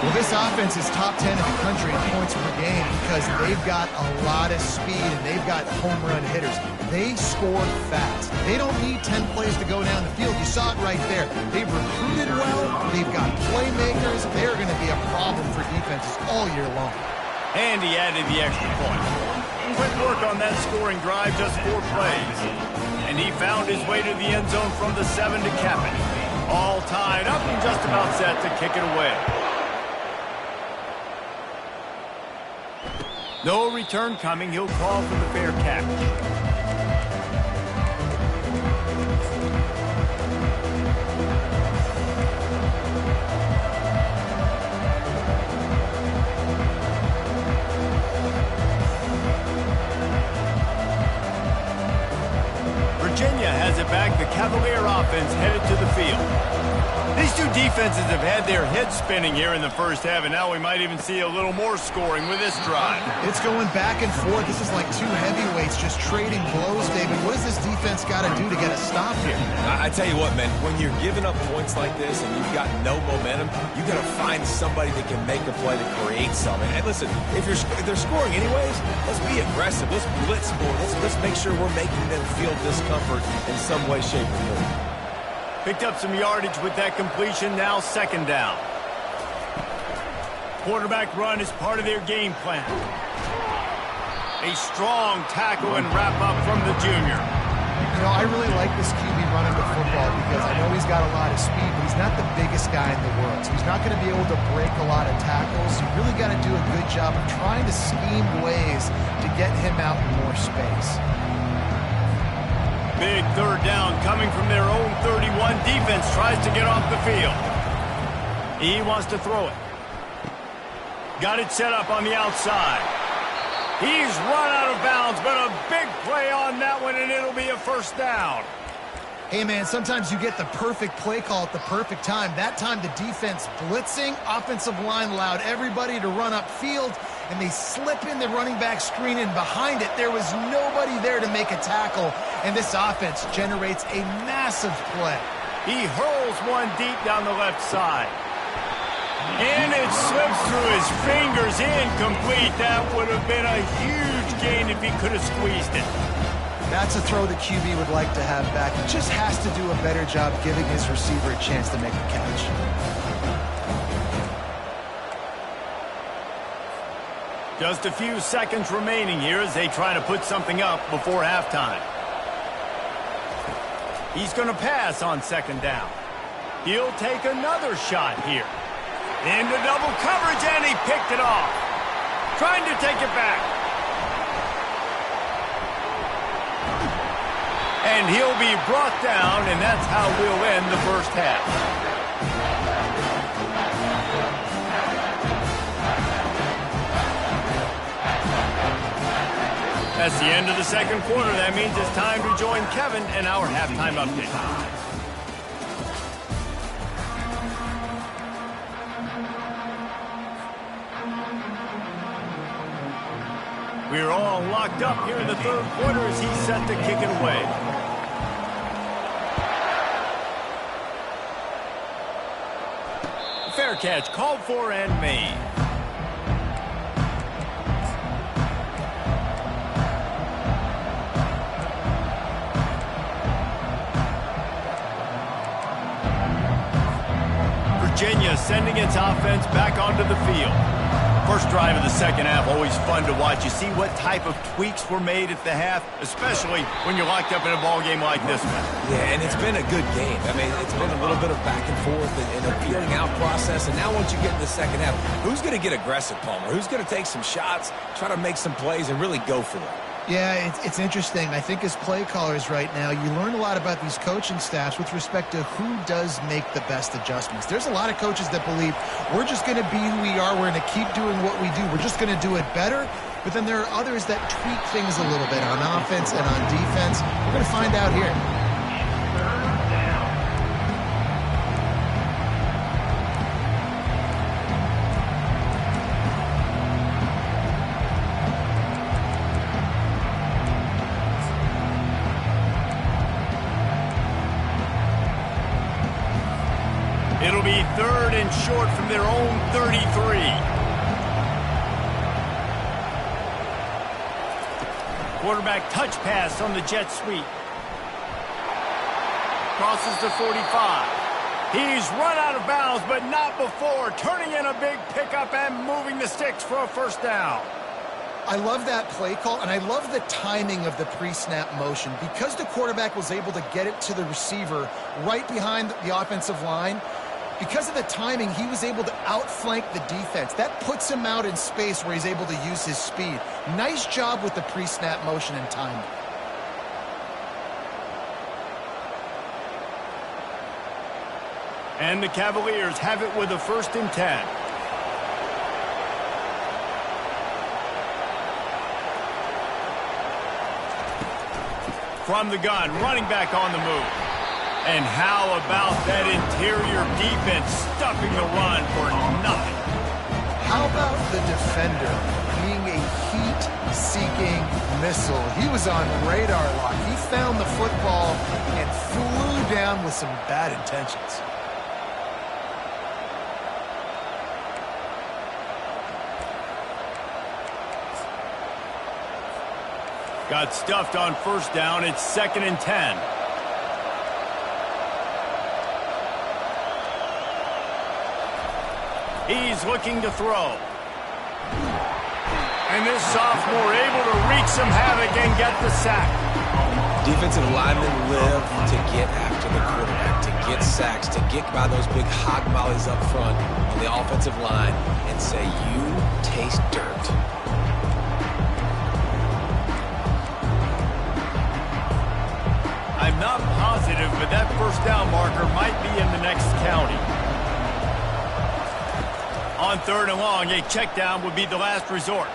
Well, this offense is top 10 in the country in points per game because they've got a lot of speed and they've got home run hitters. They score fast. They don't need 10 plays to go down the field. You saw it right there. They've recruited well. They've got playmakers. They're going to be a problem for defenses all year long. And he added the extra point. Quick work on that scoring drive, just 4 plays. And he found his way to the end zone from the 7 to cap it. All tied up and just about set to kick it away. No return coming. He'll call for the fair catch. Virginia has it back. The Cavalier offense headed to the field. These two defenses have had their heads spinning here in the first half, and now we might even see a little more scoring with this drive. It's going back and forth. This is like two heavyweights just trading blows, David. What does this defense got to do to get a stop here? I tell you what, man, when you're giving up points like this and you've got no momentum, you got to find somebody that can make a play to create something. And listen, if they're scoring anyways, let's be aggressive. Let's blitz more. Let's make sure we're making them feel discomfort in some way, shape, or form. Picked up some yardage with that completion, now second down. Quarterback run is part of their game plan. A strong tackle and wrap up from the junior. You know, I really like this QB running the football because I know he's got a lot of speed, but he's not the biggest guy in the world. So he's not going to be able to break a lot of tackles. You really got to do a good job of trying to scheme ways to get him out in more space. Big third down coming from their own 31. Defense tries to get off the field. He wants to throw it. Got it set up on the outside. He's run out of bounds, but a big play on that one, and it'll be a first down. Hey, man, sometimes you get the perfect play call at the perfect time. That time the defense blitzing, offensive line allowed everybody to run upfield, and they slip in the running back screen, and behind it there was nobody there to make a tackle, and this offense generates a massive play. He hurls one deep down the left side. And it slips through his fingers, incomplete. That would have been a huge gain if he could have squeezed it. That's a throw the QB would like to have back. He just has to do a better job giving his receiver a chance to make a catch. Just a few seconds remaining here as they try to put something up before halftime. He's going to pass on second down. He'll take another shot here. Into double coverage, and he picked it off. Trying to take it back. And he'll be brought down, and that's how we'll end the first half. That's the end of the second quarter. That means it's time to join Kevin in our halftime update. We're all locked up here in the third quarter as he's set to kick it away. Fair catch called for and made. Virginia sending its offense back onto the field. First drive of the second half, always fun to watch. You see what type of tweaks were made at the half, especially when you're locked up in a ball game like this one. Yeah, and it's been a good game. I mean, it's been a little bit of back and forth and a feeling out process. And now once you get in the second half, who's going to get aggressive, Palmer? Who's going to take some shots, try to make some plays, and really go for it? Yeah, it's interesting. I think as play callers right now, you learn a lot about these coaching staffs with respect to who does make the best adjustments. There's a lot of coaches that believe we're just going to be who we are. We're going to keep doing what we do. We're just going to do it better. But then there are others that tweak things a little bit on offense and on defense. We're going to find out here. It'll be 3rd and them short from their own 33. Quarterback touch pass on the jet sweep. Crosses the 45. He's run out of bounds, but not before turning in a big pickup and moving the sticks for a first down. I love that play call, and I love the timing of the pre-snap motion. Because the quarterback was able to get it to the receiver right behind the offensive line, because of the timing, he was able to outflank the defense. That puts him out in space where he's able to use his speed. Nice job with the pre-snap motion and timing. And the Cavaliers have it with a 1st and 10. From the gun, running back on the move. And how about that interior defense stuffing the run for nothing? How about the defender being a heat-seeking missile? He was on radar lock. He found the football and flew down with some bad intentions. Got stuffed on 1st down. It's 2nd and 10. He's looking to throw. And this sophomore able to wreak some havoc and get the sack. Defensive linemen live to get after the quarterback, to get sacks, to get by those big hog mollies up front on the offensive line and say, you taste dirt. I'm not positive, but that 1st down marker might be in the next county. On 3rd and long, a check down would be the last resort.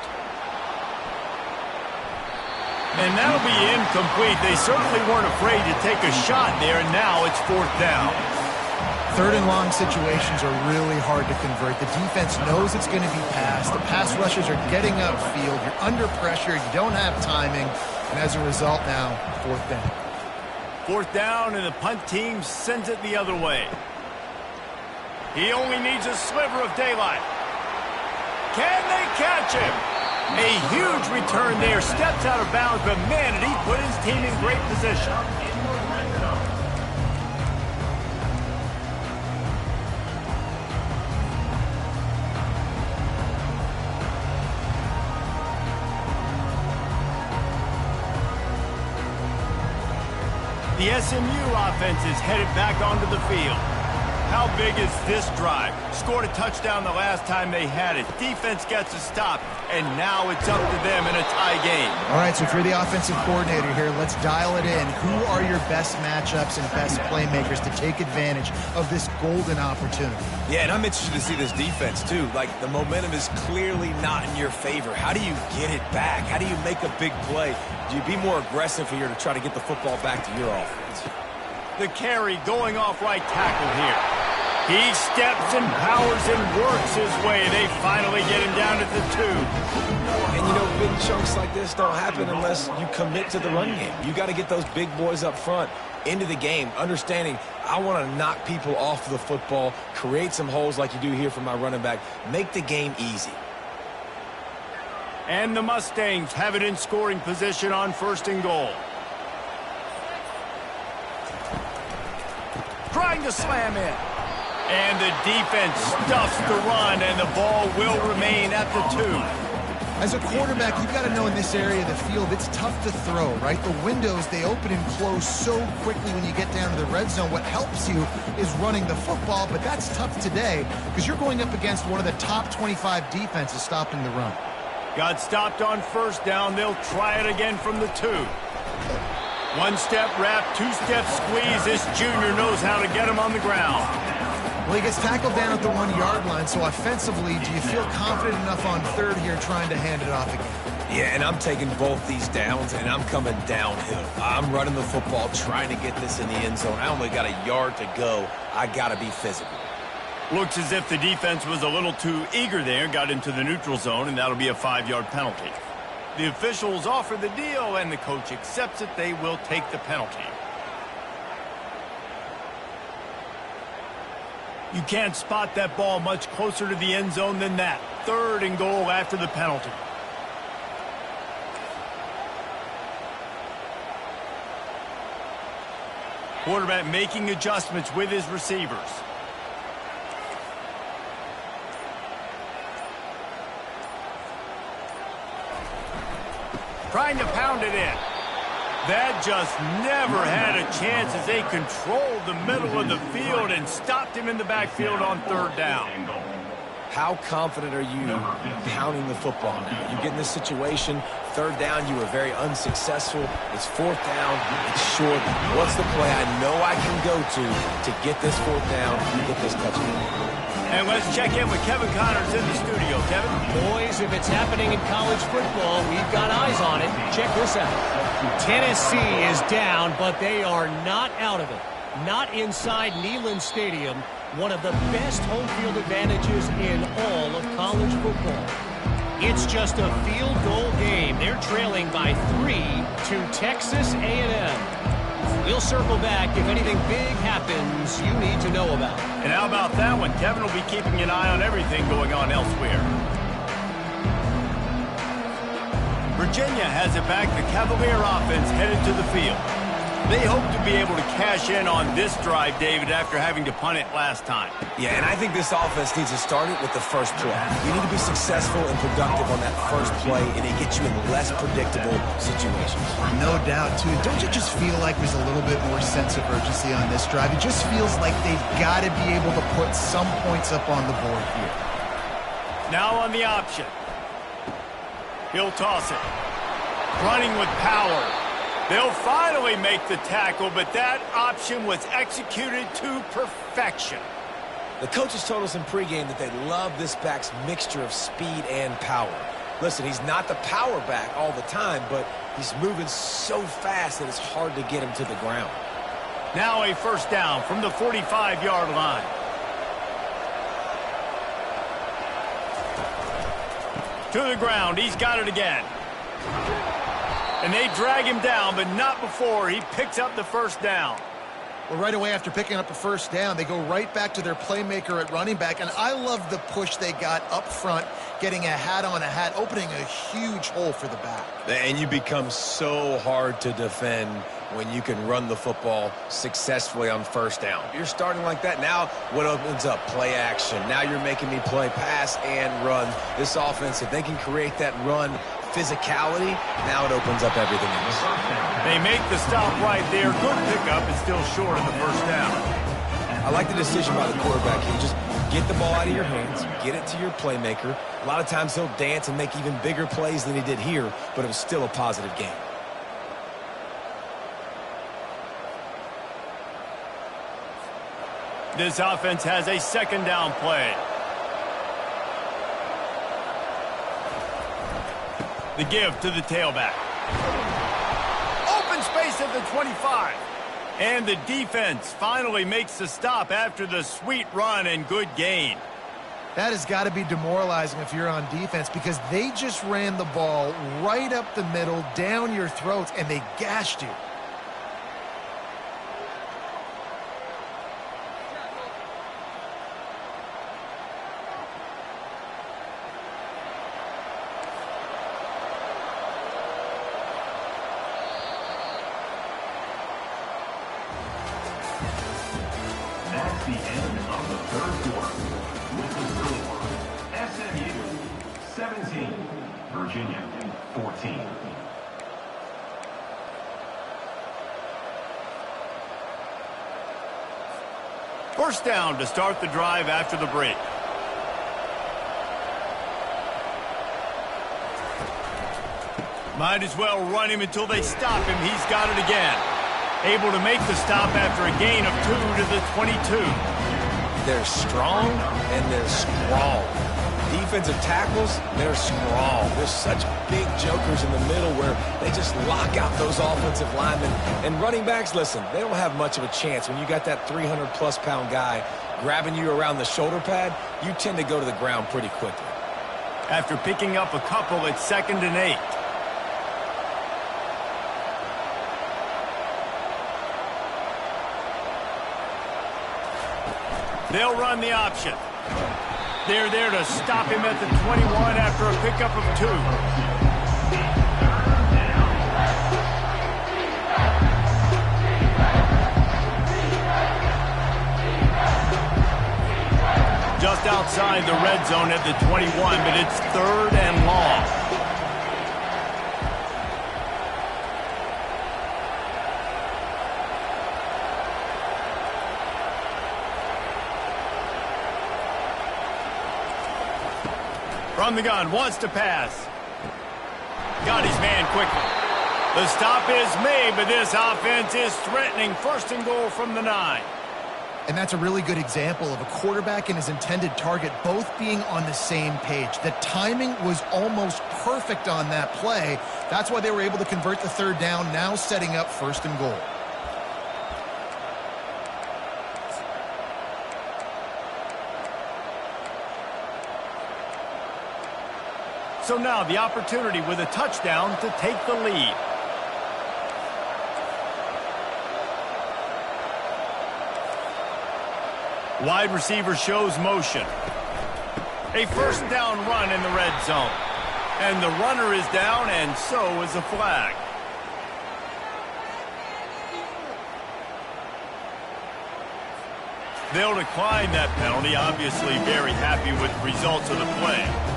And that'll be incomplete. They certainly weren't afraid to take a shot there, and now it's 4th down. 3rd and long situations are really hard to convert. The defense knows it's going to be passed. The pass rushers are getting upfield. You're under pressure. You don't have timing. And as a result now, 4th down. 4th down, and the punt team sends it the other way. He only needs a sliver of daylight. Can they catch him? A huge return there. Steps out of bounds, but man, did he put his team in great position. The SMU offense is headed back onto the field. How big is this drive? Scored a touchdown the last time they had it. Defense gets a stop, and now it's up to them in a tie game. All right, so if you're the offensive coordinator here, let's dial it in. Who are your best matchups and best playmakers to take advantage of this golden opportunity? Yeah, and I'm interested to see this defense, too. Like, the momentum is clearly not in your favor. How do you get it back? How do you make a big play? Do you be more aggressive here to try to get the football back to your offense? The carry going off right tackle here. He steps and powers and works his way. They finally get him down at the 2. And, you know, big chunks like this don't happen unless you commit to the run game. You got to get those big boys up front into the game, understanding I want to knock people off the football, create some holes like you do here for my running back, make the game easy. And the Mustangs have it in scoring position on 1st and goal. Trying to slam in. And the defense stuffs the run, and the ball will remain at the 2. As a quarterback, you've got to know in this area of the field, it's tough to throw, right? The windows, they open and close so quickly when you get down to the red zone. What helps you is running the football, but that's tough today because you're going up against one of the top 25 defenses stopping the run. Got stopped on 1st down. They'll try it again from the 2. 1-step wrap, 2-step squeeze. This junior knows how to get him on the ground. Well, he gets tackled down at the 1-yard line, so offensively, do you feel confident enough on 3rd here trying to hand it off again? Yeah, and I'm taking both these downs, and I'm coming downhill. I'm running the football, trying to get this in the end zone. I only got a yard to go. I got to be physical. Looks as if the defense was a little too eager there, got into the neutral zone, and that'll be a 5-yard penalty. The officials offer the deal, and the coach accepts it. They will take the penalty. You can't spot that ball much closer to the end zone than that. 3rd and goal after the penalty. Quarterback making adjustments with his receivers. Trying to pound it in. That just never had a chance as they controlled the middle of the field and stopped him in the backfield on 3rd down. How confident are you pounding the football now? You get in this situation, 3rd down, you were very unsuccessful. It's 4th down, it's short. What's the play I know I can go to get this 4th down and get this touchdown? And let's check in with Kevin Connors in the studio. Kevin? Boys, if it's happening in college football, we've got eyes on it. Check this out. Tennessee is down, but they are not out of it. Not inside Neyland Stadium, one of the best home field advantages in all of college football. It's just a field goal game. They're trailing by 3 to Texas A&M. We'll circle back if anything big happens you need to know about. And how about that one? Kevin will be keeping an eye on everything going on elsewhere. Virginia has it back. The Cavalier offense headed to the field. They hope to be able to cash in on this drive, David, after having to punt it last time. Yeah, and I think this offense needs to start it with the first play. You need to be successful and productive on that first play, and it gets you in less predictable situations. No doubt, too. Don't you just feel like there's a little bit more sense of urgency on this drive? It just feels like they've got to be able to put some points up on the board here. Now on the option. He'll toss it. Running with power. They'll finally make the tackle, but that option was executed to perfection. The coaches told us in pregame that they love this back's mixture of speed and power. Listen, he's not the power back all the time, but he's moving so fast that it's hard to get him to the ground. Now a 1st down from the 45-yard line. To the ground. He's got it again. And they drag him down, but not before he picks up the 1st down. Well, right away after picking up a 1st down, they go right back to their playmaker at running back. And I love the push they got up front, getting a hat on a hat, opening a huge hole for the back. And you become so hard to defend when you can run the football successfully on 1st down. You're starting like that. Now what opens up? Play action. Now you're making me play pass and run. This offense, if they can create that run physicality, now it opens up everything else. They make the stop right there. Good pickup, is still short of the 1st down. I like the decision by the quarterback here. Just get the ball out of your hands, get it to your playmaker. A lot of times he'll dance and make even bigger plays than he did here, but it was still a positive game. This offense has a 2nd down play. The give to the tailback. Open space at the 25. And the defense finally makes the stop after the sweet run and good gain. That has got to be demoralizing if you're on defense, because they just ran the ball right up the middle, down your throats, and they gashed you. That's the end of the 3rd quarter. With the score, SMU 17, Virginia 14. First down to start the drive after the break. Might as well run him until they stop him. He's got it again. Able to make the stop after a gain of 2 to the 22. They're strong and they're strong. Defensive tackles, they're strong. There's such big jokers in the middle where they just lock out those offensive linemen. And running backs, listen, they don't have much of a chance. When you got that 300-plus pound guy grabbing you around the shoulder pad, you tend to go to the ground pretty quickly. After picking up a couple, it's 2nd and 8. They'll run the option. They're there to stop him at the 21 after a pickup of 2. Just outside the red zone at the 21, but it's 3rd and long. From the gun, wants to pass. Got his man quickly. The stop is made, but this offense is threatening 1st and goal from the 9. And that's a really good example of a quarterback and his intended target both being on the same page. The timing was almost perfect on that play. That's why they were able to convert the 3rd down, now setting up 1st and goal. So now the opportunity with a touchdown to take the lead. Wide receiver shows motion. A 1st down run in the red zone. And the runner is down, and so is a flag. They'll decline that penalty, obviously very happy with the results of the play.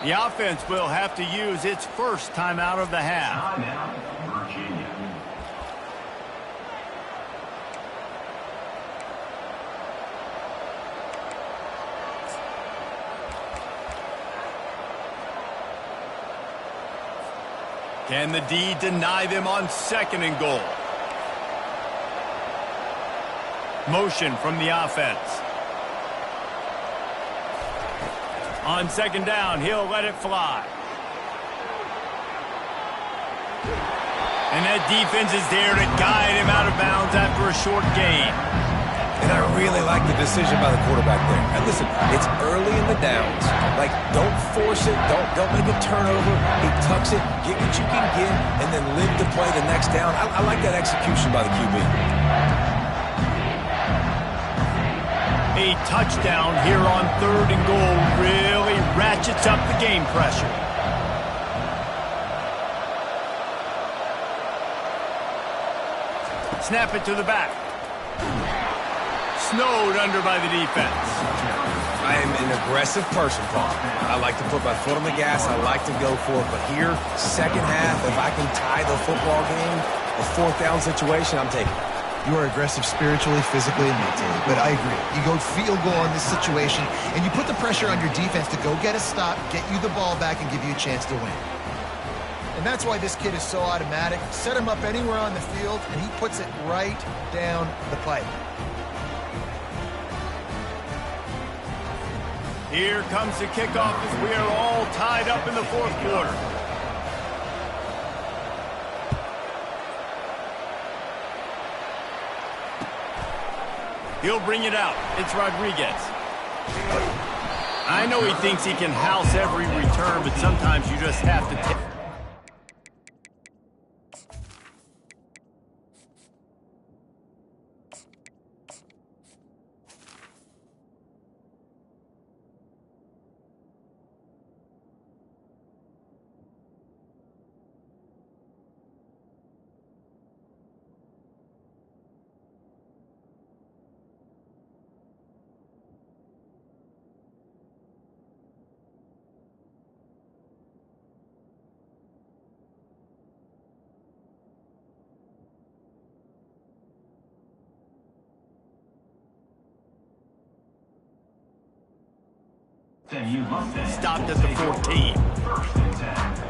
The offense will have to use its 1st timeout of the half. Timeout, Virginia. Can the D deny them on 2nd and goal? Motion from the offense. On 2nd down, he'll let it fly. And that defense is there to guide him out of bounds after a short gain. And I really like the decision by the quarterback there. And listen, it's early in the downs. Like, don't force it. Don't make a turnover. He tucks it, get what you can get, and then live to play the next down. I like that execution by the QB. A touchdown here on 3rd and goal really ratchets up the game pressure. Snap it to the back. Snowed under by the defense. I am an aggressive person, Paul. I like to put my foot on the gas. I like to go for it. But here, 2nd half, if I can tie the football game, a 4th down situation, I'm taking it. You are aggressive spiritually, physically, and mentally. But I agree. You go field goal in this situation, and you put the pressure on your defense to go get a stop, get you the ball back, and give you a chance to win. And that's why this kid is so automatic. Set him up anywhere on the field, and he puts it right down the pipe. Here comes the kickoff as we are all tied up in the 4th quarter. He'll bring it out. It's Rodriguez. I know he thinks he can house every return, but sometimes you just have to take. Stopped at the 14. 1st and 10.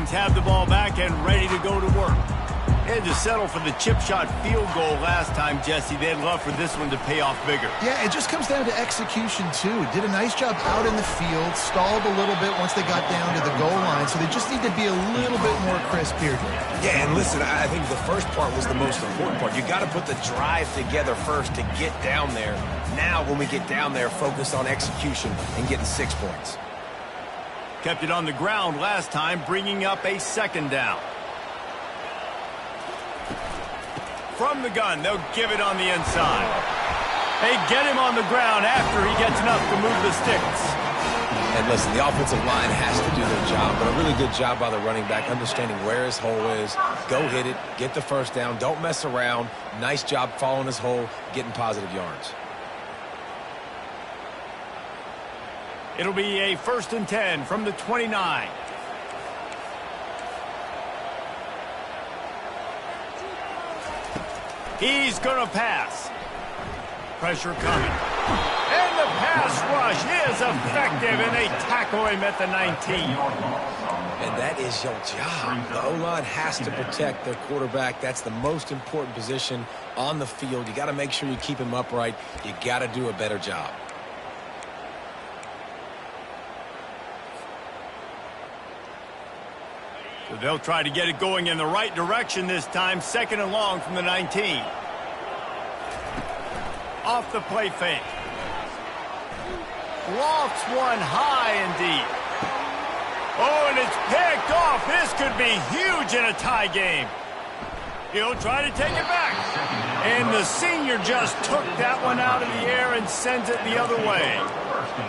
Vikings have the ball back and ready to go to work. They had to settle for the chip shot field goal last time, Jesse. They'd love for this one to pay off bigger. Yeah, it just comes down to execution, too. Did a nice job out in the field, stalled a little bit once they got down to the goal line, so they just need to be a little bit more crisp here. Yeah, and listen, I think the first part was the most important part. You got to put the drive together first to get down there. Now, when we get down there, focus on execution and getting 6 points. Kept it on the ground last time, bringing up a second down. From the gun, they'll give it on the inside. They get him on the ground after he gets enough to move the sticks. And listen, the offensive line has to do their job, but a really good job by the running back, understanding where his hole is. Go hit it, get the first down, don't mess around. Nice job following his hole, getting positive yards. It'll be a 1st and 10 from the 29. He's going to pass. Pressure coming. And the pass rush is effective, and they tackle him at the 19. And that is your job. The O-line has to protect their quarterback. That's the most important position on the field. You got to make sure you keep him upright. You got to do a better job. So they'll try to get it going in the right direction this time. 2nd and long from the 19. Off the play fake. Lofts one high and deep. Oh, and it's picked off. This could be huge in a tie game. He'll try to take it back. And the senior just took that one out of the air and sends it the other way.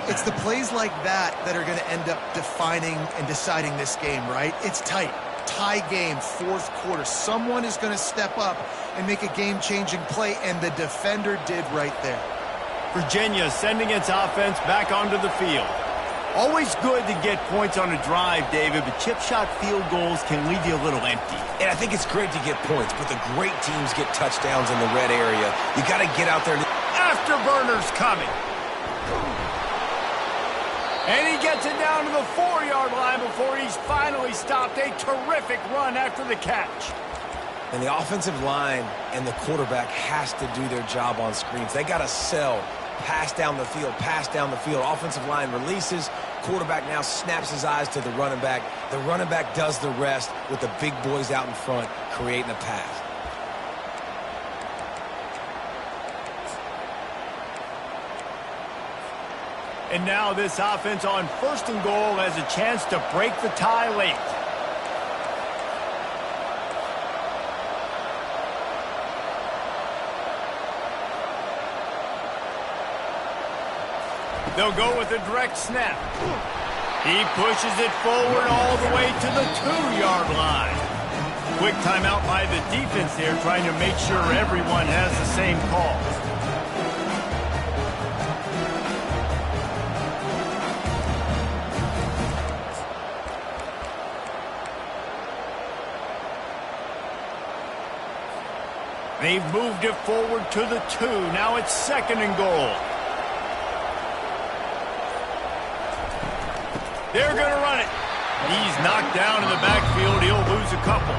It's the plays like that that are going to end up defining and deciding this game, right? It's tight. Tie game, 4th quarter. Someone is going to step up and make a game-changing play, and the defender did right there. Virginia sending its offense back onto the field. Always good to get points on a drive, David, but chip shot field goals can leave you a little empty. And I think it's great to get points, but the great teams get touchdowns in the red area. You got to get out there. Afterburners coming. And he gets it down to the 4-yard line before he's finally stopped. A terrific run after the catch. And the offensive line and the quarterback has to do their job on screens. They got to sell. Pass down the field, pass down the field. Offensive line releases. Quarterback now snaps his eyes to the running back. The running back does the rest with the big boys out in front, creating a pass. And now this offense on 1st and goal has a chance to break the tie late. They'll go with a direct snap. He pushes it forward all the way to the 2-yard line. Quick timeout by the defense there, trying to make sure everyone has the same call. They've moved it forward to the 2. Now it's 2nd and goal. They're going to run it. He's knocked down in the backfield. He'll lose a couple.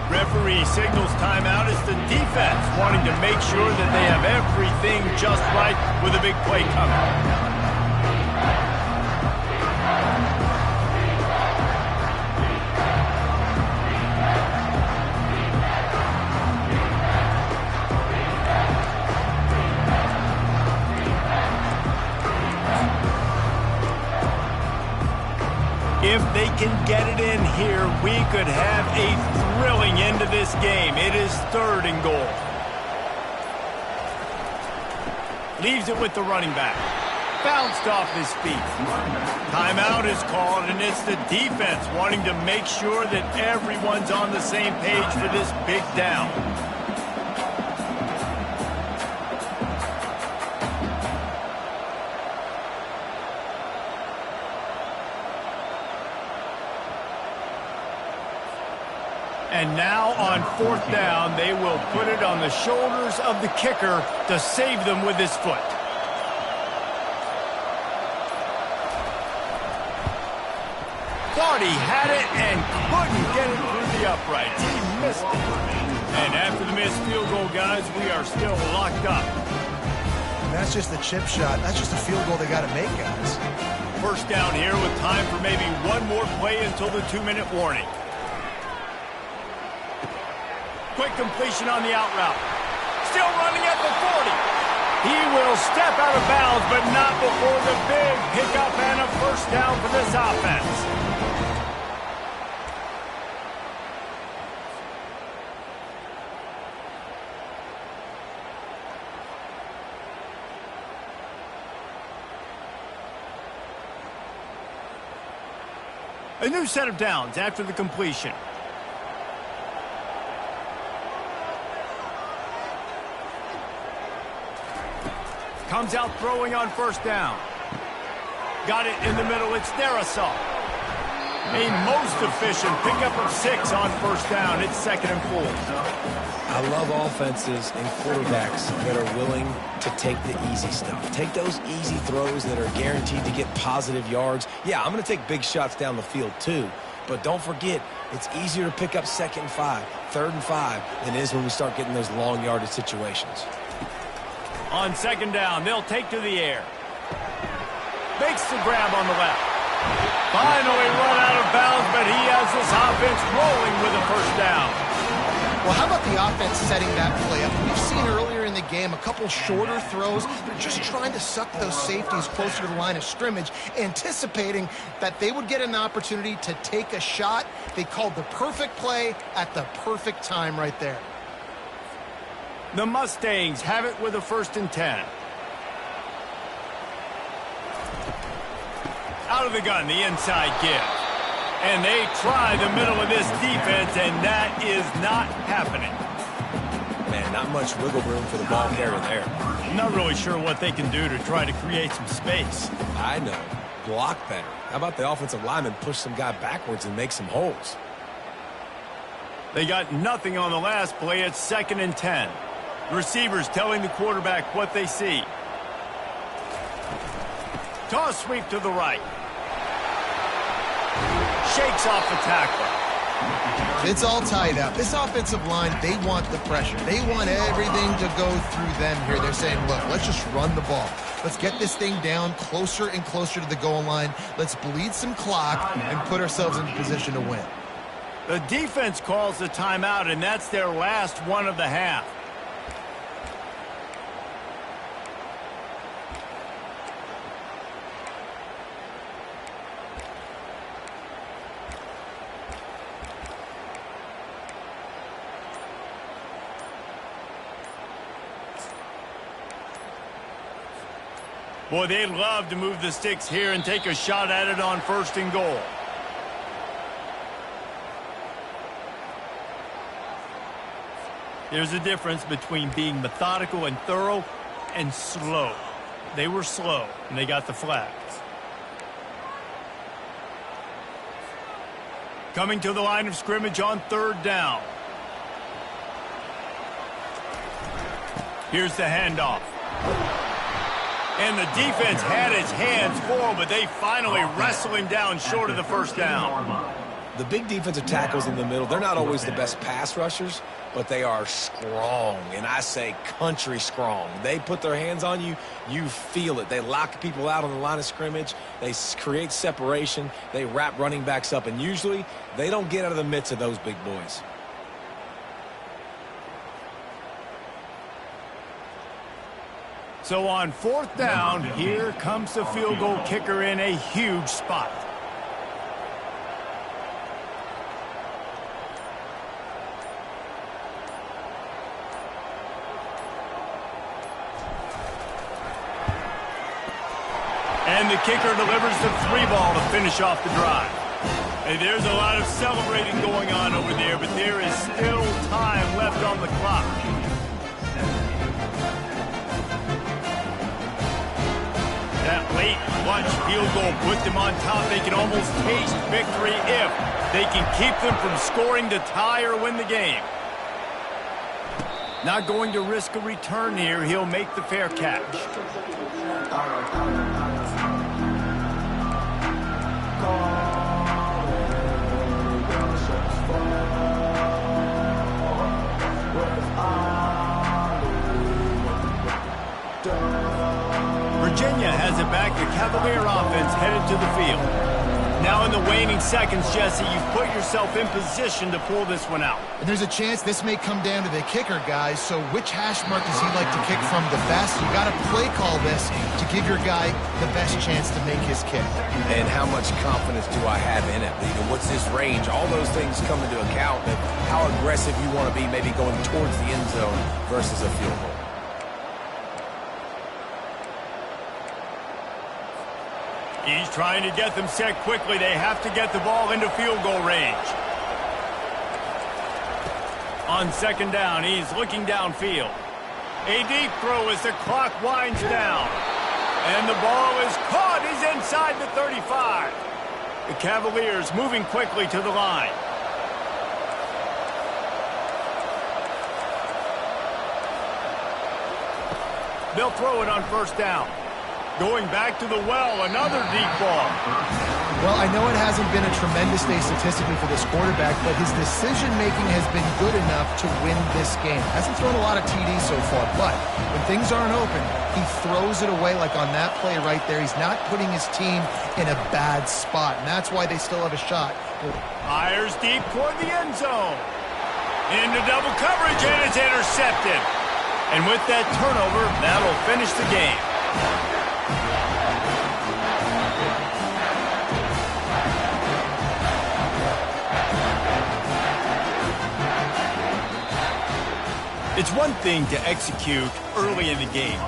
Referee signals timeout as the defense wanting to make sure that they have everything just right with a big play coming. If they can get it in here, we could have a thrilling end to this game. It is 3rd and goal. Leaves it with the running back. Bounced off his feet. Timeout is called, and it's the defense wanting to make sure that everyone's on the same page for this big down. And now on 4th down, they will put it on the shoulders of the kicker to save them with his foot. Clock thought he had it and couldn't get it through the uprights. He missed it. And after the missed field goal, guys, we are still locked up. That's just a chip shot. That's just a field goal they got to make, guys. First down here with time for maybe one more play until the 2-minute warning. Quick completion on the out route. Still running at the 40. He will step out of bounds, but not before the big pickup and a first down for this offense. A new set of downs after the completion. Comes out throwing on first down. Got it in the middle. It's Darrisaw. A most efficient pickup of 6 on first down. It's 2nd and 4. I love offenses and quarterbacks that are willing to take the easy stuff. Take those easy throws that are guaranteed to get positive yards. Yeah, I'm going to take big shots down the field too. But don't forget, it's easier to pick up 2nd and 5, 3rd and 5 than it is when we start getting those long yardage situations. On 2nd down, they'll take to the air. Makes the grab on the left. Finally run out of bounds, but he has this offense rolling with a first down. Well, how about the offense setting that play up? We've seen earlier in the game a couple shorter throws. They're just trying to suck those safeties closer to the line of scrimmage, anticipating that they would get an opportunity to take a shot. They called the perfect play at the perfect time right there. The Mustangs have it with a 1st and 10. Out of the gun, the inside give. And they try the middle of this defense, and that is not happening. Man, not much wiggle room for the ball carrier there. I'm not really sure what they can do to try to create some space. I know. Block better. How about the offensive lineman push some guy backwards and make some holes? They got nothing on the last play. It's 2nd and 10. The receivers telling the quarterback what they see. Toss sweep to the right. Shakes off the tackle. It's all tied up. This offensive line, they want the pressure. They want everything to go through them here. They're saying, look, let's just run the ball. Let's get this thing down closer and closer to the goal line. Let's bleed some clock and put ourselves in position to win. The defense calls the timeout, and that's their last one of the half. Boy, they'd love to move the sticks here and take a shot at it on 1st and goal. There's a difference between being methodical and thorough and slow. They were slow, and they got the flag. Coming to the line of scrimmage on 3rd down. Here's the handoff. And the defense had its hands full, but they finally wrestle him down short of the first down. The big defensive tackles in the middle, they're not always the best pass rushers, but they are strong, and I say country strong. They put their hands on you, you feel it. They lock people out on the line of scrimmage. They create separation. They wrap running backs up, and usually they don't get out of the midst of those big boys. So on 4th down, here comes the field goal kicker in a huge spot. And the kicker delivers the 3-ball to finish off the drive. Hey, there's a lot of celebrating going on over there, but there is still time left on the clock. That late clutch field goal put them on top. They can almost taste victory if they can keep them from scoring to tie or win the game. Not going to risk a return here. He'll make the fair catch. Virginia has it back. The Cavalier offense headed to the field. Now in the waning seconds, Jesse, you've put yourself in position to pull this one out. And there's a chance this may come down to the kicker, guys. So which hash mark does he like to kick from the best? You got to play call this to give your guy the best chance to make his kick. And how much confidence do I have in it? And what's his range? All those things come into account of how aggressive you want to be, maybe going towards the end zone versus a field goal. He's trying to get them set quickly. They have to get the ball into field goal range. On second down, he's looking downfield. A deep throw as the clock winds down. And the ball is caught. He's inside the 35. The Cavaliers moving quickly to the line. They'll throw it on first down. Going back to the well, another deep ball. Well, I know it hasn't been a tremendous day statistically for this quarterback, but his decision-making has been good enough to win this game. Hasn't thrown a lot of TDs so far, but when things aren't open, he throws it away like on that play right there. He's not putting his team in a bad spot, and that's why they still have a shot. Fires deep toward the end zone. Into double coverage, and it's intercepted. And with that turnover, that'll finish the game. It's one thing to execute early in the game.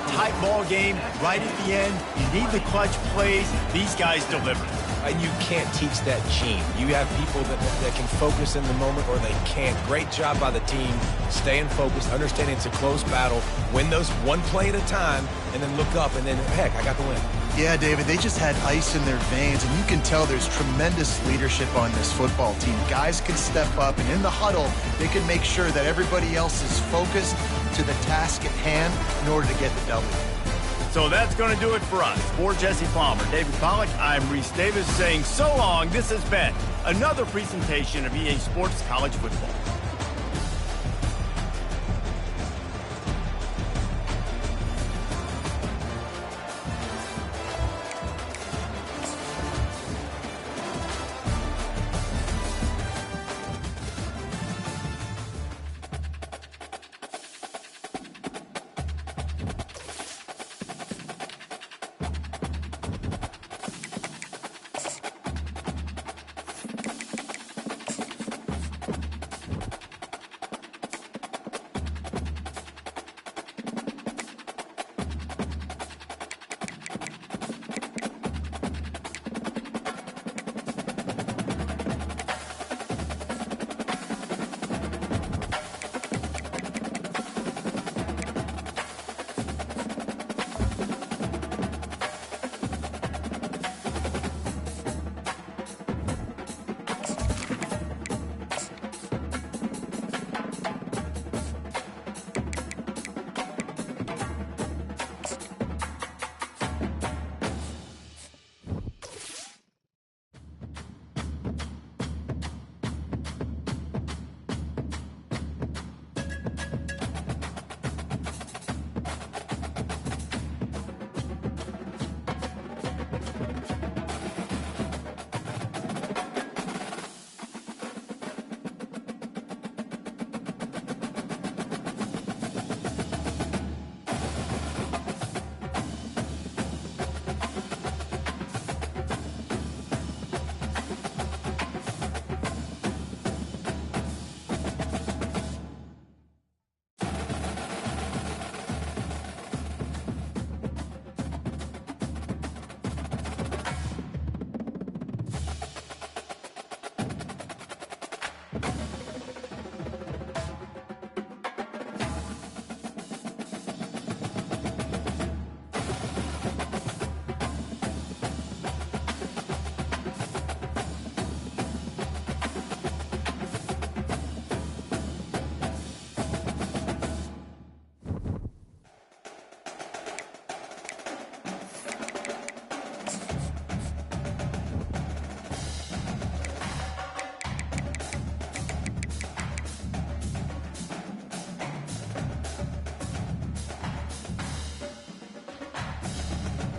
Tight ball game, right at the end. You need the clutch plays. These guys deliver. And you can't teach that gene. You have people that can focus in the moment or they can't. Great job by the team, staying focused, understanding it's a close battle, win those one play at a time, and then look up, and then, heck, I got the win. Yeah, David, they just had ice in their veins, and you can tell there's tremendous leadership on this football team. Guys can step up, and in the huddle, they can make sure that everybody else is focused to the task at hand in order to get the W. So that's going to do it for us. For Jesse Palmer, David Pollack, I'm Reese Davis saying so long. This has been another presentation of EA Sports College Football.